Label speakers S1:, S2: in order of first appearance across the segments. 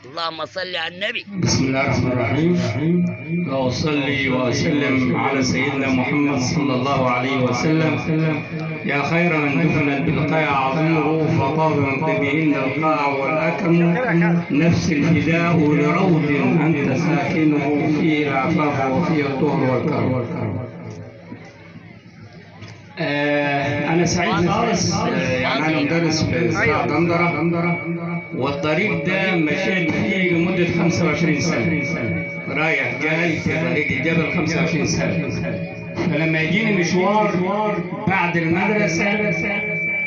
S1: اللهم صل على النبي.
S2: بسم الله الرحمن الرحيم. وأصلي وأسلم على سيدنا محمد صلى الله عليه وسلم. يا خير من دفنت بالقاع عظيمه فطاب من طيبهن القاع والأكم، نفس الفداء لروض أنت ساكنه فيه العفاف وفيه الطهر والكرم. أنا سعيد خالص، يعني أنا مدرس في زراعة دندرة، والطريق ده مشيت فيه لمدة 25 سنة، رايح جاي في طريق الجبل 25 سنة. فلما يجيني مشوار بعد المدرسة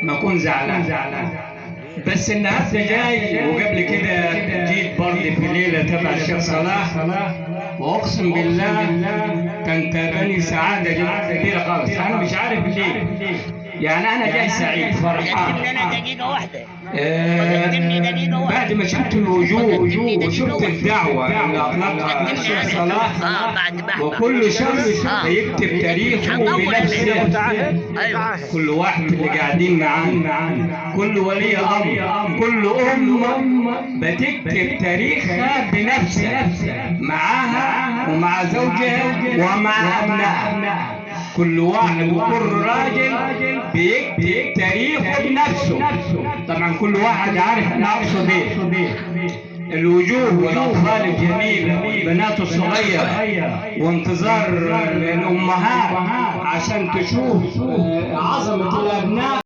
S2: ما أكون زعلان، بس النهارده جاي، وقبل كده جيت برضه في ليلة تبع الشيخ صلاح، وأقسم بالله كان تابعني سعادة كبيرة خالص. أنا مش عارف ليه، يعني أنا جاي سعيد فرحان.
S1: لنا دقيقة واحدة.
S2: بعد ما شفت الوجوه وشفت الدعوة اللي أطلقها الشيخ صلاح، وكل شخص بيكتب تاريخه بنفسه. كل واحد اللي قاعدين معانا، كل ولي أمر، كل أمة بتكتب تاريخها بنفسها، معاها ومع زوجها ومع أبنائها. كل واحد وكل راجل بيكتب تاريخه بنفسه. طبعا كل واحد عارف انا اقصد ايه. الوجوه والاطفال الجميله والبنات الصغيره، وانتظار الامهات عشان تشوف عظمه الابناء.